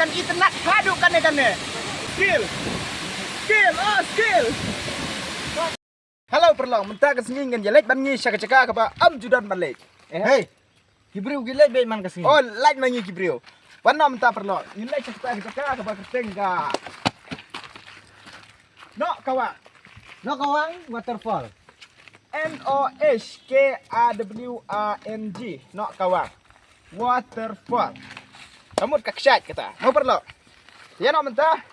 kan internet padu kan ya. Skill. Oh skill. Halo perlong, mentah kesingin jelek bangi syaka-syaka kapa am judan balik. Hey, Kibriu gila be man kasih. Oh, light mangi kibriu. Warna mentah perlong. Nilai syaka-syaka kapa ketengga. No kawan. No kawang waterfall. NOSKAWANG. No kawan. Waterfall. Kamu kaksat kata. Mau perlo. Ya no mentah.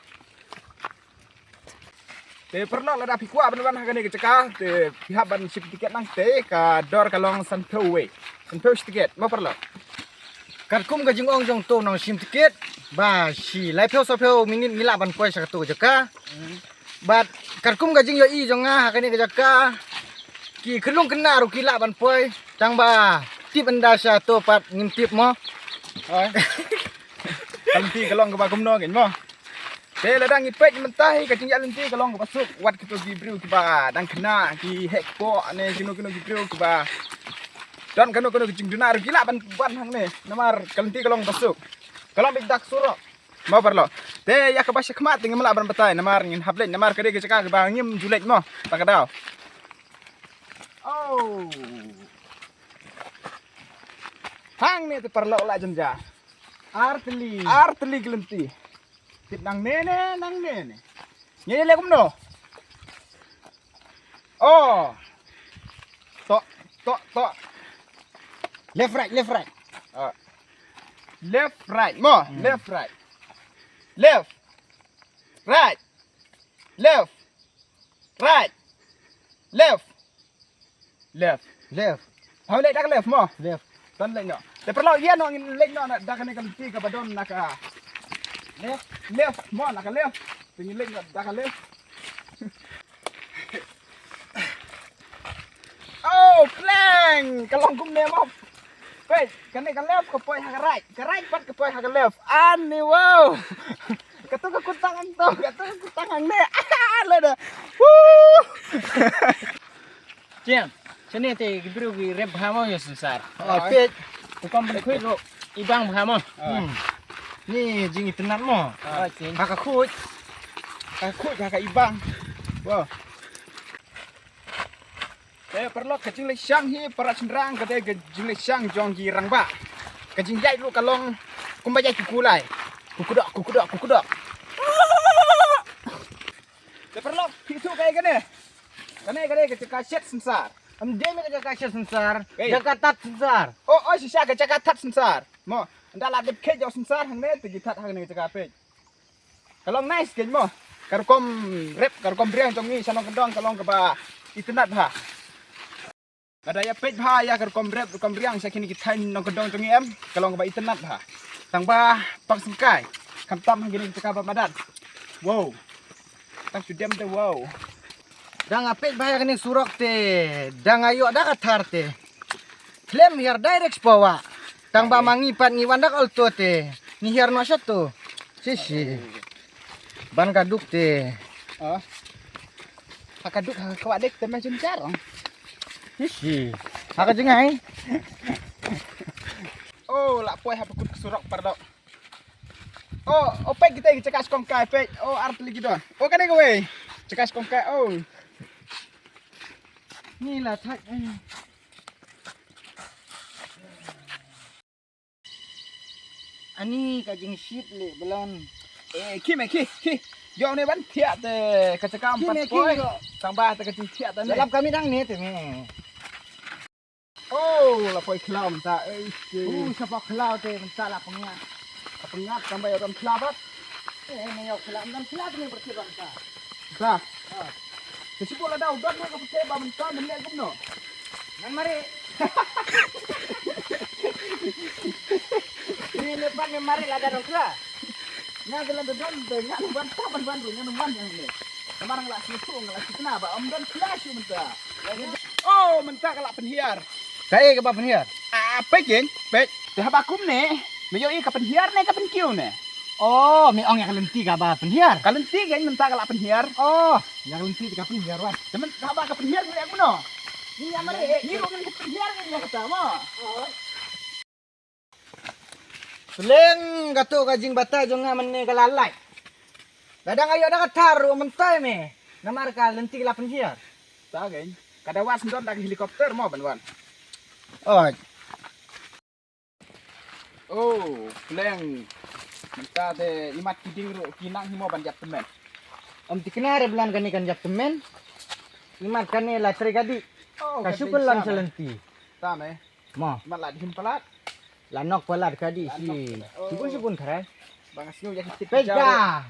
Te perlo lada pikwa benar hagane keceka te pihak ban ship tiket nang te ka dor kalong santowe. Santowe tiket. Mau perlo. Karkum gajing ong jong to nang sim tiket. Ba si lai pheo so pheo minit ngila ban poi sak to jaka. Bat karkum gajing yo i jong nga hakane jaka. Ki kelung kena ru kila ban poi. Tang ba tip anda sya to pat ngim tip mo. Oi. Kanti kalong ke bagum no gen mo. Te ladang ipet mentah ka tinggal nanti kalong ke pasuk wat kita gibriu ke ba dang kena ki hek po ne kino gibriu ke ba. Dan kano kecing dunar gila ban hang ne. Namar kanti kalong pasuk. Kalong bidak surok. Mau perlo. Te ya ke basyak mat tinggal mala ban batai namar ngin hablet namar kade ke cakak ke ba ngim julek mo. Tak kadau. Oh. Hang ne te perlo la jenja. Arteli gelenti. Tit nang nene. Nyele legum no. Oh. Tok. Left right. Left right. Mo, left right. Left. Right. Left. Right. Left. How lek dak left mo? Left. Ton lek no. Te perlo iya no ngin lek no dak ne gelenti ka badon naka. Left mo naka left. Tingin lek no dak left. Oh, plank. Kalong kum ne mo. Wait, kan left ke poi hak right. Ke right pat ke poi hak left. Ani wow. Katu ke kutangan to, ne. Le dah. Woo. Cian, sini te Kibriu ki rep hamo yo sensar. Oh, pet. Ukam ben kuit ro ibang hamo. Ni jing itenat mo. Oh, cian. Hak kut. Hak ibang. Wow. Perlu kecing lek syang hi para cenderang kata kecing lek syang jong gi rang ba. Kecing jai lu kalong kumbajai kukulai. Kukudok. Perlu itu kayak gini. Kene ke kaset sensar. Amde me jaga kasya sensar. Hey. Jaga tat sensar. Oh si sya ke tat sensar. Mo ndala de ke jo sensar hang ne te tat hang ne ke pe. Kalong nice ke mo. Karkom briang jong ni sanong kedong kalong ke ba itnat ha. Ada ya pej bah ya karkom briang sakini kita nong kedong tungi em kalau ngba internet bah tang bah pak sengkai kamtam gini kita apa madat wow tang sudem te wow Dang apet bahaya kene surok te. Dang ayo ada katar te. Klem hier direct bawa. Tang ba mangipat ngi wandak alto te. Ni hier no satu. Sisi. Ban kaduk te. hakaduk hakawak te macam jarang Sisi. Haka jengai. oh lak poi hapakut kesurok pardok oh pej kita cekas kongkai pej oh art lagi don oh kene kowe cekas kongkai oh Ni lah tak. Ani kajing shit le belon. ki yo ne ban thiat te kacakam pat poi tang ba te kacing thiat te Dalam kami dang ni te me. oh la poi klam ta Siapa kelau te mentak lah pengat. pengat sampai orang kelabat Ni yo kelau dan kelau ni berkira ta. Sa. Kasi po daw dot mo kapag ba man kan dali agum no. Nang mari. Ni lepas ni mari lah dah kira. Nya dalam don de nya ban ta ban nya ban yang ni. Kamarang la situ ngala kitna ba om don clash yo menta. Oh menta kala penhiar. Kai ke ba penhiar? Apa jen? Pet. Dah bakum ne. Meyo i kapan hiar ne kapan kiu ne. Oh, mi ong yang lenti ka ba penhiar? Kalen tiga yang menta kala penhiar. Oh, yang lenti ka penhiar wan. Temen ba kapan hiar ni aku no. Ni amare ni ro kan kapan hiar ni kata mo. Seleng gato kajing bata jonga menne kalalai. Dadang ayo ada taru mentai me. Namar ka lenti lapan hiar. Tagay. Kada was ndon dag helikopter mo banwan. Oh, Oh, pleng. Menta te imat kiding ro kinang himo banjat temen. om tikenare bulan kani kan jak temen. Imat kani la gadi. Oh, Kasukul lan selenti. Tame. Mo, Malat him palat. lanok pelat kadi si. Oh. Sipun karai. Bangasnyo yak tip Pega.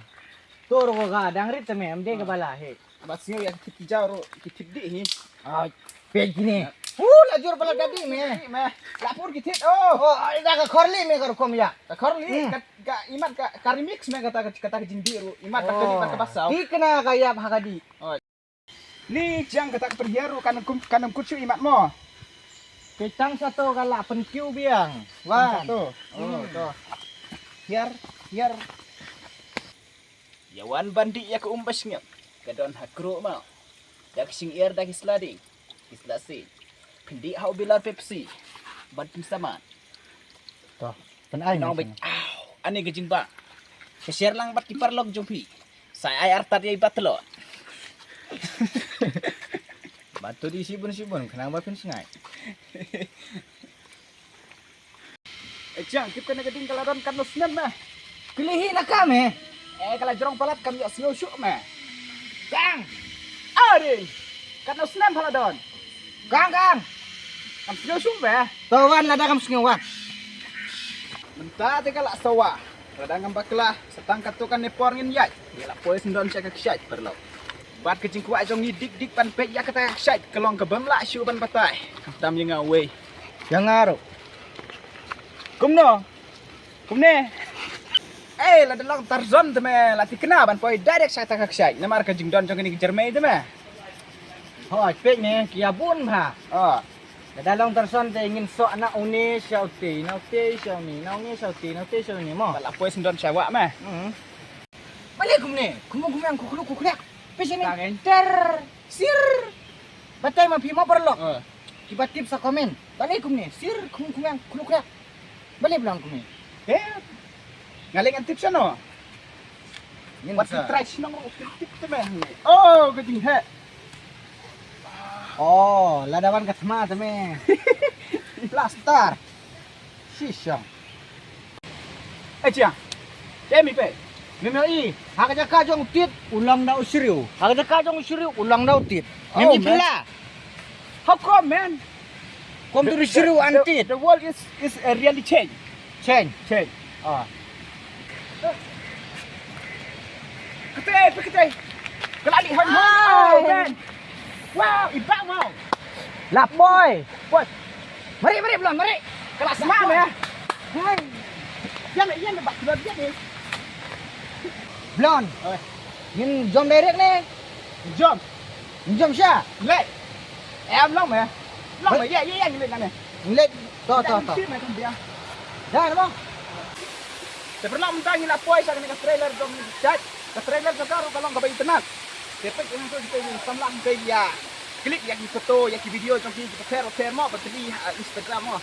Tur ko ga dangrit teme am de bala he. Basnyo yak tip jaro kitip di hi. Ah, peg ni. Lajur pelat kadi me. Me. Lapur kitit. Oh. Oh, ada ka khorli me kar kom ya. Korli ka imat ka karimix me kata jindiru. Imat ka kali ka basaw. Tikna kaya hakadi. Ni jang kata perhiaru kanam kucu imat mo. Petang satu kala penkiu biang. Wan. Satu. Oh, to. Hiar. Yawan bandi ya ke umbas ngap. Kadon hakro mau. Dak sing air dak islading. Islasi. Pindi hau bilar Pepsi. Bantu sama. Toh, penai Nong baik. Ane gejing ba. Share lang bat kiparlog jompi. Saya ayar tadi batlot. Batu di sibun kenapa pun singai. Jang kip kena geding kaladan kan senam mah. Kelihi nak kami. Kalau jorong palat kami yok sio syuk mah. Kang, Ari. Kan senam paladon. kang. Kam sio syuk mah. Tawan lada kam sengawan. Mentah te kalak sawa. Radang baklah setangkat tu kan nepor ngin yai. Dia pois ndon sia ka kyat perlo. Bat kecing kuat jong ni dik pan pek ya kata kyat kelong ke bemla syu ban patai. Tam yang away. Yang ngaruh. Kumne. La dalang Tarzan te me la tikna ban poi direct sa ta ka kyat. Namar ka jing don jong ni jermai te me. Hoi, pek ni kia bun ha. Oh. Dadalong terson te ingin sok anak uni syauti, nauti syauni, nauni syauti, nauti syauni mo. Bala pois ndon syawa mah. Balik kumne, kumang kukuluk. Pesini Tangan. sir. Batai ma pima perlo. Oh. Tiba-tiba sa komen. Balik kumne, sir kumang kuluk. Balik bilang kumne. Ngalingan tips ano? Ngin Wat sa. try sinong tip te me. Oh, gejing he. Oh, ladawan kasma teme. Plaster. Shisha. Jang. Demi pe. Memang hak jaka jong tit ulang dau siriu. Hak jaka jong siriu ulang dau tit. Oh, Memang man. pula. How come, man? Kom tu siriu antit. The world is really change. Change. Change. Ah. Ketay. Kelali hon. Oh, man. Wow, ibang mau. Lap boy. Boy, Mari belum, mari. kelas mana ya? Hai. Yan bak kedot dia ni. Blon. Oi. Ngin jom direct ni. Jom. Jom sya. Lek. Em long mà. Long mà ye như vậy này. Let to. Sip mà kan dia. Dah bang. Pernah mentang ni lapoi sa kanila trailer dong chat. Ka trailer sa karo kalong kabay tenan. Tepek yang tu kita ni samlang kay ya. Klik yang foto, yang video jong kita share mo patli Instagram mo.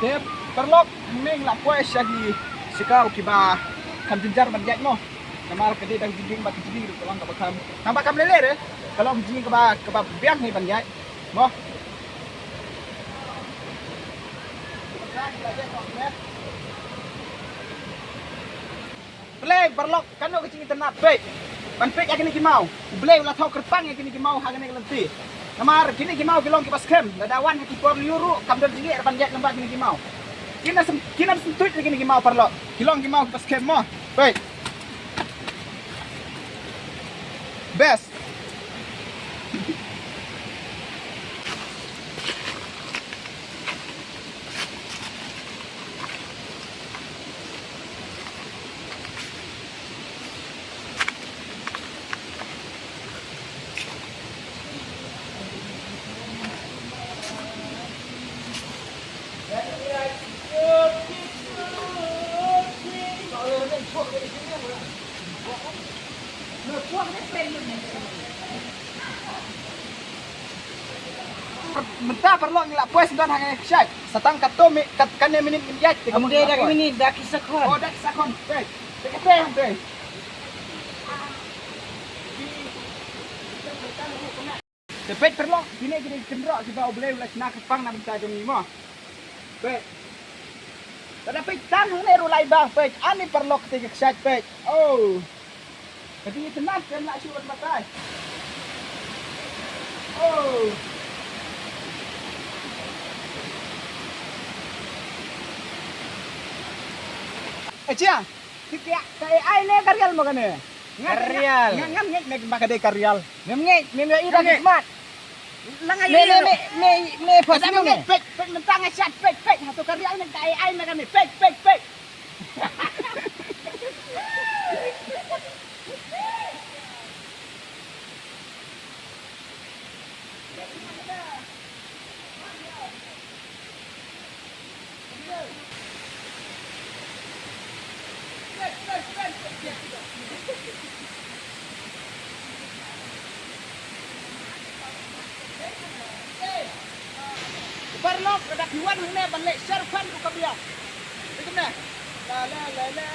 Tep perlok ming lapoi sa gi sikau kiba kam jenjar banjat mo. Kamar kedi dang jinjing bak jinjing kalong kabakam. Nampak kam lele re. Kalau jinjing keba biang ni banjat. Mo. Play perlok kanu kecing internet baik. Ban pek ya kini kimau. Blay ulah tau kerpang ya kini kimau hagane lenti. Namar kini kimau kilong kibas kem. Dadawan hati por liuru kam dal jingi ban jat lembat kini kimau. Kina sentut kini kimau perlok. Kilong kimau kibas kem mo. Baik. Best. mentah perlu ngilak pues dan hangin syai. Satang kato kat kane minit minjat. Kamu dia dah ini dah kisah kon. Oh dak sakon. Baik. Tekete baik. Tepet perlu sini kita kendrak kita boleh ulas nak pang nak minta jom ni mah. Baik. Tetapi tanah ni rulai bang baik. Ani perlu ketika syai baik. Oh. Jadi tenang kan nak syukur matai. Oh. Cia, tiap AI ni karyal makanya. Karyal. Ngam ngek makade karyal. Memang ira hikmat. Langai Me pas Pasal ni pek mentang ngasat pek satu karyal ni AI makanya pek. Perlok ada kiwan hang ne balik servan ku kabia. Itu ne. La la la la.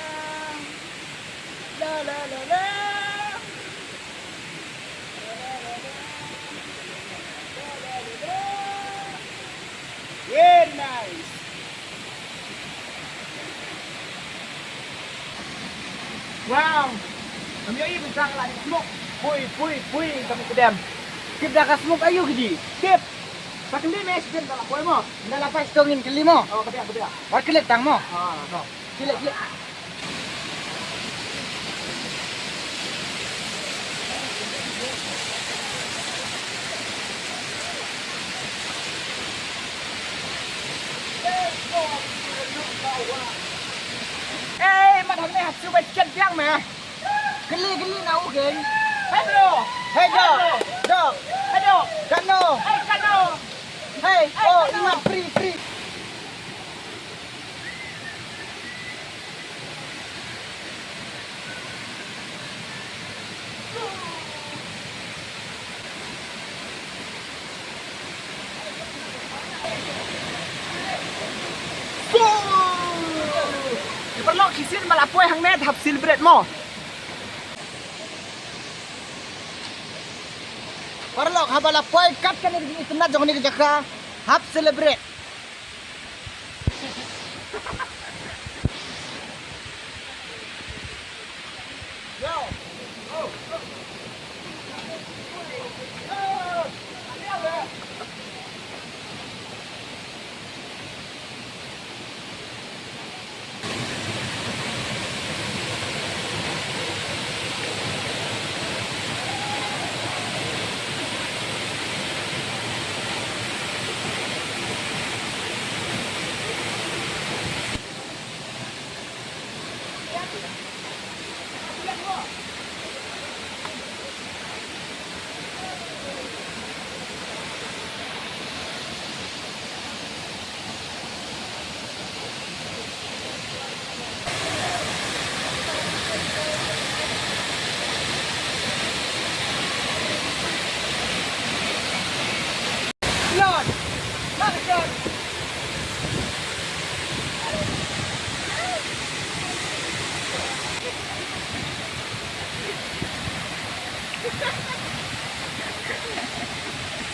La la la la. Very nice. Wow. Kami ini bintang lagi smoke. Pui kami kedam. Kip dah kasmuk ayu gidi. Tip. Pakai ni mes bin dalam koi mo. Dah lapas tongin kelima. Oh, kedam. War kelet tang mo. Ah, no. Kelet. Mà thằng này học siêu bạch chân giang mà. Keli nau gen. Hey bro. Hey dog, dog, Hey bro. kano. Hey kano. Hey, Hey, oh, kano. ini free. Perlu kisin malapoi hang net hab celebrate mo. Parlok habala poi kat kan ini tenat jong ni kejaka. Hap celebrate.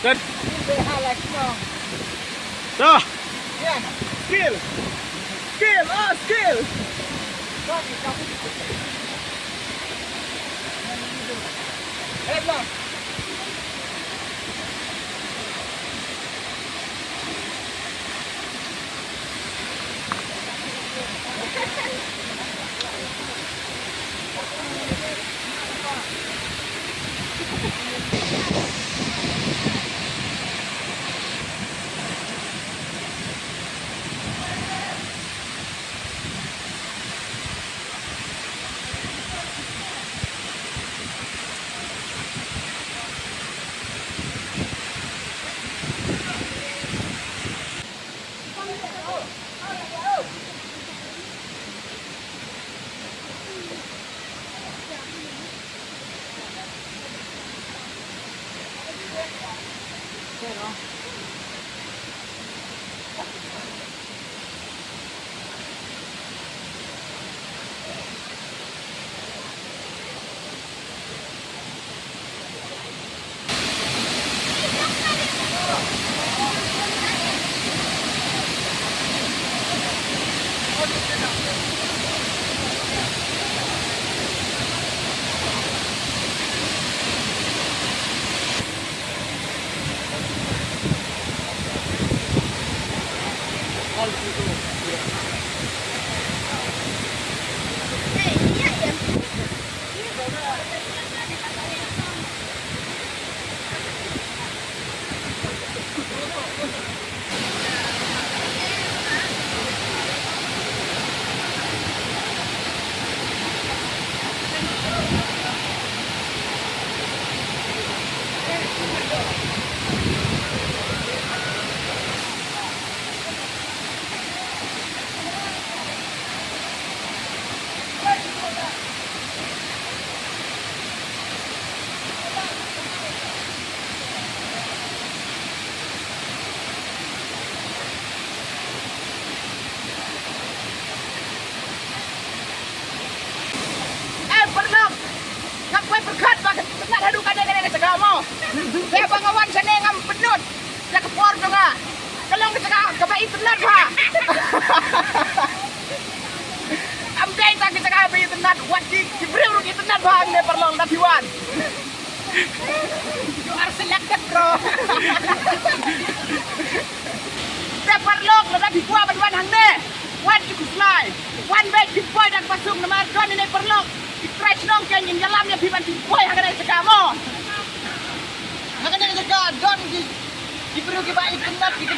Good. Halak mo. So, Yan. skill. Skill. Hey, bro. Kue berkat bak tenat hadu kadang-kadang segamo. Saya bangawan sana ngam penut. Ya kepor juga. Kalau kita kebai tenat ha. Ampai tak kita kebai tenat wajib diberi rugi tenat bang ne perlong dapiwan. You are selected bro. Saya perlong dapi gua ban hang ne. Wan cukup fly. One bag dipoy dan pasung nama John ini perlong. Stretch nong kan yang dalamnya piban dipoy hang ne sekamo. Hang ne jaga John diberi ke baik tenat gitu.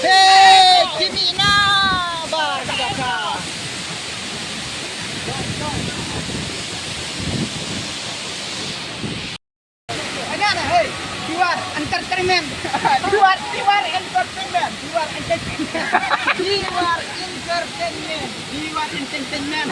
Hei, kimi na bar ka. Ada hei, luar entertainment. Luar entertainment. Luar entertainment.